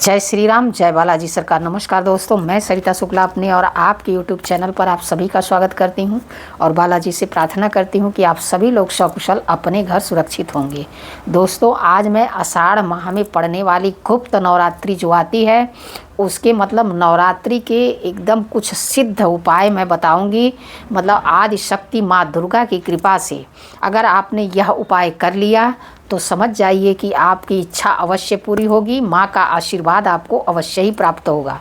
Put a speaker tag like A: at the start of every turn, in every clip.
A: जय श्री राम, जय बालाजी सरकार। नमस्कार दोस्तों, मैं सरिता शुक्ला अपने और आपके YouTube चैनल पर आप सभी का स्वागत करती हूं और बालाजी से प्रार्थना करती हूं कि आप सभी लोग सकुशल अपने घर सुरक्षित होंगे। दोस्तों, आज मैं आषाढ़ माह में पड़ने वाली गुप्त नवरात्रि जो आती है उसके मतलब नवरात्रि के एकदम कुछ सिद्ध उपाय मैं बताऊंगी। मतलब आदि शक्ति माँ दुर्गा की कृपा से अगर आपने यह उपाय कर लिया तो समझ जाइए कि आपकी इच्छा अवश्य पूरी होगी, माँ का आशीर्वाद आपको अवश्य ही प्राप्त होगा।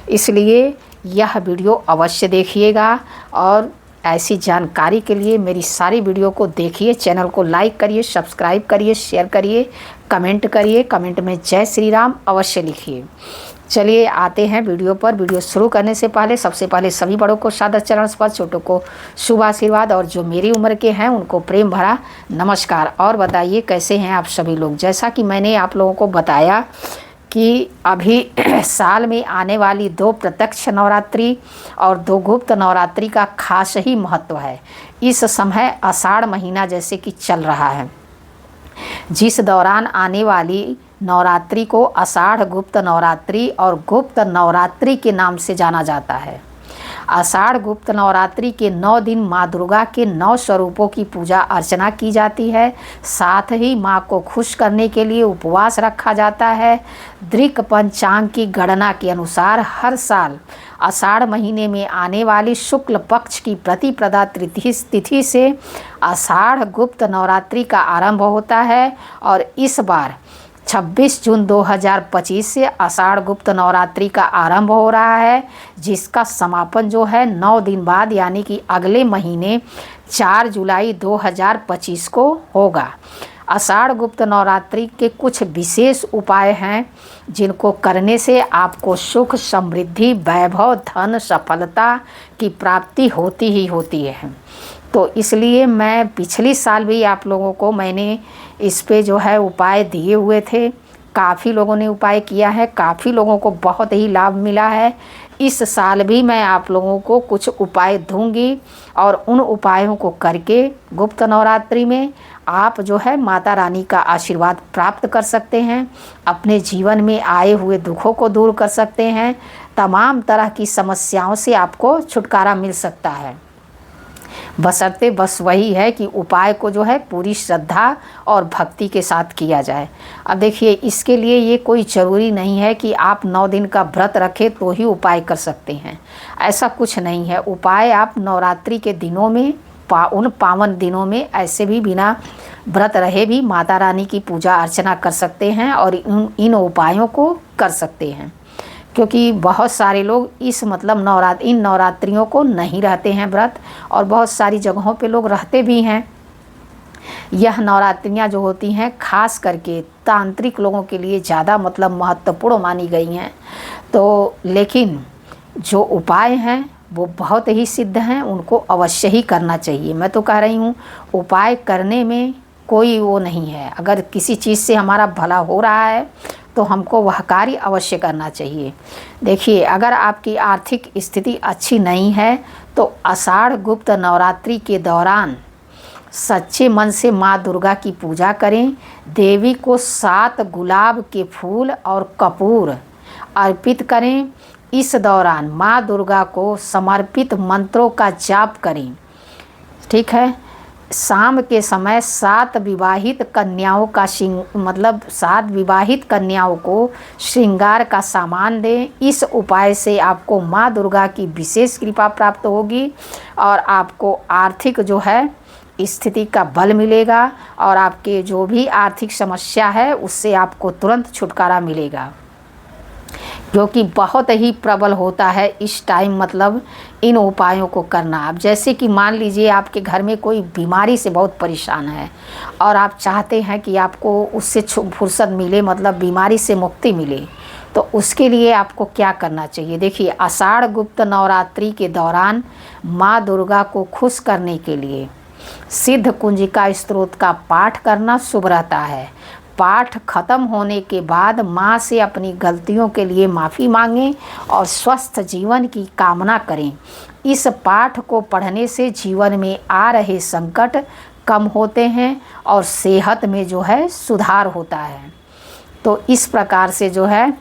A: इसलिए यह वीडियो अवश्य देखिएगा और ऐसी जानकारी के लिए मेरी सारी वीडियो को देखिए। चैनल को लाइक करिए, सब्सक्राइब करिए, शेयर करिए, कमेंट करिए। कमेंट में जय श्री राम अवश्य लिखिए। चलिए आते हैं वीडियो पर। वीडियो शुरू करने से पहले सबसे पहले सभी बड़ों को सादर चरण स्पर्श, छोटों को शुभ आशीर्वाद और जो मेरी उम्र के हैं उनको प्रेम भरा नमस्कार। और बताइए कैसे हैं आप सभी लोग। जैसा कि मैंने आप लोगों को बताया कि अभी साल में आने वाली 2 प्रत्यक्ष नवरात्रि और 2 गुप्त नवरात्रि का खास ही महत्व है। इस समय आषाढ़ महीना जैसे कि चल रहा है, जिस दौरान आने वाली नवरात्रि को आषाढ़ गुप्त नवरात्रि और गुप्त नवरात्रि के नाम से जाना जाता है। आषाढ़ गुप्त नवरात्रि के 9 दिन माँ दुर्गा के 9 स्वरूपों की पूजा अर्चना की जाती है। साथ ही माँ को खुश करने के लिए उपवास रखा जाता है। दृक पंचांग की गणना के अनुसार हर साल आषाढ़ महीने में आने वाली शुक्ल पक्ष की प्रतिपदा तिथि से आषाढ़ गुप्त नवरात्रि का आरंभ होता है और इस बार 26 जून 2025 से आषाढ़ गुप्त नवरात्रि का आरंभ हो रहा है, जिसका समापन जो है 9 दिन बाद यानी कि अगले महीने 4 जुलाई 2025 को होगा। आषाढ़ गुप्त नवरात्रि के कुछ विशेष उपाय हैं जिनको करने से आपको सुख, समृद्धि, वैभव, धन, सफलता की प्राप्ति होती ही होती है। तो इसलिए मैं पिछली साल भी आप लोगों को मैंने इस पे जो है उपाय दिए हुए थे। काफ़ी लोगों ने उपाय किया है, काफ़ी लोगों को बहुत ही लाभ मिला है। इस साल भी मैं आप लोगों को कुछ उपाय दूंगी और उन उपायों को करके गुप्त नवरात्रि में आप जो है माता रानी का आशीर्वाद प्राप्त कर सकते हैं। अपने जीवन में आए हुए दुखों को दूर कर सकते हैं। तमाम तरह की समस्याओं से आपको छुटकारा मिल सकता है। बशर्ते बस वही है कि उपाय को जो है पूरी श्रद्धा और भक्ति के साथ किया जाए। अब देखिए, इसके लिए ये कोई ज़रूरी नहीं है कि आप 9 दिन का व्रत रखें तो ही उपाय कर सकते हैं। ऐसा कुछ नहीं है। उपाय आप नवरात्रि के दिनों में उन पावन दिनों में ऐसे भी बिना व्रत रहे भी माता रानी की पूजा अर्चना कर सकते हैं और इन उपायों को कर सकते हैं। क्योंकि बहुत सारे लोग इस मतलब इन नवरात्रियों को नहीं रहते हैं व्रत, और बहुत सारी जगहों पे लोग रहते भी हैं। यह नवरात्रियां जो होती हैं खास करके तांत्रिक लोगों के लिए ज़्यादा मतलब महत्वपूर्ण मानी गई हैं। तो लेकिन जो उपाय हैं वो बहुत ही सिद्ध हैं, उनको अवश्य ही करना चाहिए। मैं तो कह रही हूँ उपाय करने में कोई वो नहीं है। अगर किसी चीज़ से हमारा भला हो रहा है तो हमको वह कार्य अवश्य करना चाहिए। देखिए, अगर आपकी आर्थिक स्थिति अच्छी नहीं है तो आषाढ़ गुप्त नवरात्रि के दौरान सच्चे मन से माँ दुर्गा की पूजा करें। देवी को 7 गुलाब के फूल और कपूर अर्पित करें। इस दौरान माँ दुर्गा को समर्पित मंत्रों का जाप करें। ठीक है। शाम के समय 7 विवाहित कन्याओं का 7 विवाहित कन्याओं को श्रृंगार का सामान दें। इस उपाय से आपको माँ दुर्गा की विशेष कृपा प्राप्त होगी और आपको आर्थिक जो है स्थिति का बल मिलेगा और आपके जो भी आर्थिक समस्या है उससे आपको तुरंत छुटकारा मिलेगा, क्योंकि बहुत ही प्रबल होता है इस टाइम मतलब इन उपायों को करना। अब जैसे कि मान लीजिए आपके घर में कोई बीमारी से बहुत परेशान है और आप चाहते हैं कि आपको उससे फुर्सत मिले, मतलब बीमारी से मुक्ति मिले, तो उसके लिए आपको क्या करना चाहिए। देखिए, आषाढ़ गुप्त नवरात्रि के दौरान माँ दुर्गा को खुश करने के लिए सिद्ध कुंजिका स्तोत्र का पाठ करना शुभ रहता है। पाठ खत्म होने के बाद माँ से अपनी गलतियों के लिए माफ़ी मांगें और स्वस्थ जीवन की कामना करें। इस पाठ को पढ़ने से जीवन में आ रहे संकट कम होते हैं और सेहत में जो है सुधार होता है। तो इस प्रकार से जो है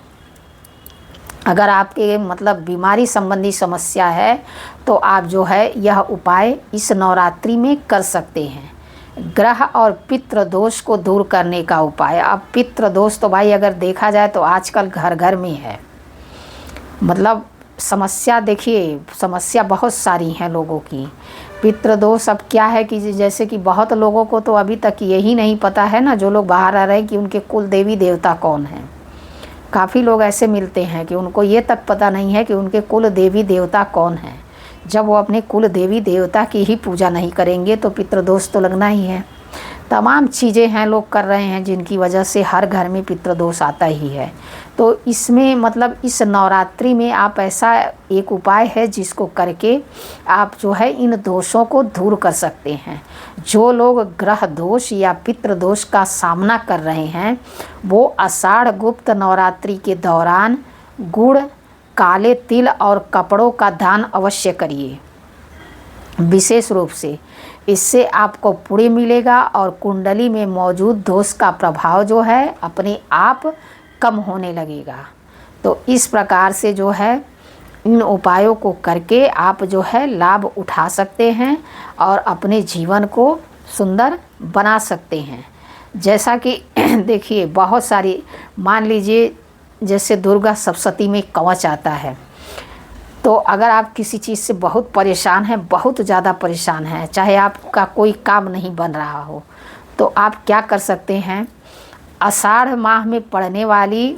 A: अगर आपके मतलब बीमारी संबंधी समस्या है तो आप जो है यह उपाय इस नवरात्रि में कर सकते हैं। ग्रह और पितृ दोष को दूर करने का उपाय। अब पितृ दोष तो भाई अगर देखा जाए तो आजकल घर घर में है, मतलब समस्या, देखिए समस्या बहुत सारी हैं लोगों की। पितृदोष अब क्या है कि जैसे कि बहुत लोगों को तो अभी तक यही नहीं पता है ना, जो लोग बाहर आ रहे हैं, कि उनके कुल देवी देवता कौन हैं। काफ़ी लोग ऐसे मिलते हैं कि उनको ये तक पता नहीं है कि उनके कुल देवी देवता कौन हैं। जब वो अपने कुल देवी देवता की ही पूजा नहीं करेंगे तो पितृदोष तो लगना ही है। तमाम चीज़ें हैं लोग कर रहे हैं जिनकी वजह से हर घर में पितृदोष आता ही है। तो इसमें मतलब इस नवरात्रि में आप ऐसा एक उपाय है जिसको करके आप जो है इन दोषों को दूर कर सकते हैं। जो लोग ग्रह दोष या पितृदोष का सामना कर रहे हैं वो आषाढ़ गुप्त नवरात्रि के दौरान गुड़, काले तिल और कपड़ों का दान अवश्य करिए विशेष रूप से। इससे आपको पुण्य मिलेगा और कुंडली में मौजूद दोष का प्रभाव जो है अपने आप कम होने लगेगा। तो इस प्रकार से जो है इन उपायों को करके आप जो है लाभ उठा सकते हैं और अपने जीवन को सुंदर बना सकते हैं। जैसा कि देखिए बहुत सारी, मान लीजिए जैसे दुर्गा सप्तशती में कवच आता है, तो अगर आप किसी चीज़ से बहुत परेशान हैं, बहुत ज़्यादा परेशान हैं, चाहे आपका कोई काम नहीं बन रहा हो, तो आप क्या कर सकते हैं, आषाढ़ माह में पड़ने वाली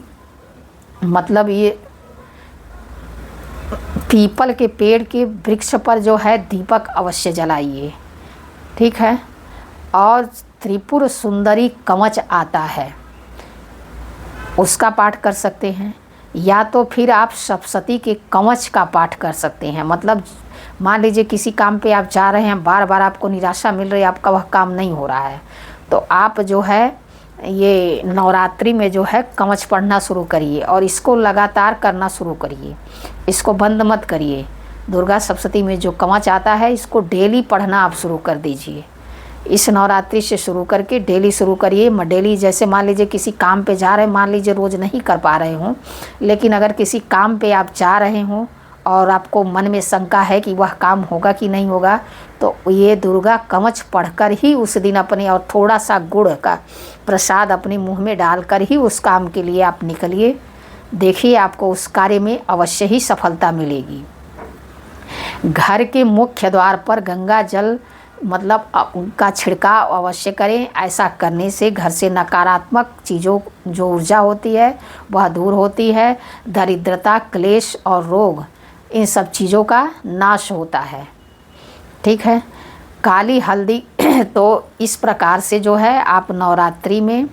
A: मतलब ये पीपल के पेड़ के वृक्ष पर जो है दीपक अवश्य जलाइए, ठीक है। और त्रिपुर सुंदरी कवच आता है, उसका पाठ कर सकते हैं, या तो फिर आप सप्तशती के कवच का पाठ कर सकते हैं। मतलब मान लीजिए किसी काम पे आप जा रहे हैं, बार बार आपको निराशा मिल रही है, आपका वह काम नहीं हो रहा है, तो आप जो है ये नवरात्रि में जो है कवच पढ़ना शुरू करिए और इसको लगातार करना शुरू करिए, इसको बंद मत करिए। दुर्गा सप्तशती में जो कवच आता है इसको डेली पढ़ना आप शुरू कर दीजिए। इस नवरात्रि से शुरू करके डेली शुरू करिए। डेली जैसे मान लीजिए किसी काम पे जा रहे हैं, मान लीजिए रोज़ नहीं कर पा रहे हों, लेकिन अगर किसी काम पे आप जा रहे हों और आपको मन में शंका है कि वह काम होगा कि नहीं होगा, तो ये दुर्गा कवच पढ़कर ही उस दिन अपने और थोड़ा सा गुड़ का प्रसाद अपने मुंह में डालकर ही उस काम के लिए आप निकलिए। देखिए आपको उस कार्य में अवश्य ही सफलता मिलेगी। घर के मुख्य द्वार पर गंगा जल मतलब उनका छिड़काव अवश्य करें। ऐसा करने से घर से नकारात्मक चीज़ों जो ऊर्जा होती है वह दूर होती है। दरिद्रता, क्लेश और रोग, इन सब चीज़ों का नाश होता है, ठीक है। काली हल्दी तो इस प्रकार से जो है आप नवरात्रि में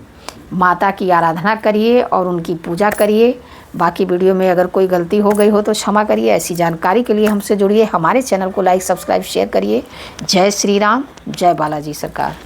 A: माता की आराधना करिए और उनकी पूजा करिए। बाकी वीडियो में अगर कोई गलती हो गई हो तो क्षमा करिए। ऐसी जानकारी के लिए हमसे जुड़िए, हमारे चैनल को लाइक, सब्सक्राइब, शेयर करिए। जय श्री राम, जय बालाजी सरकार।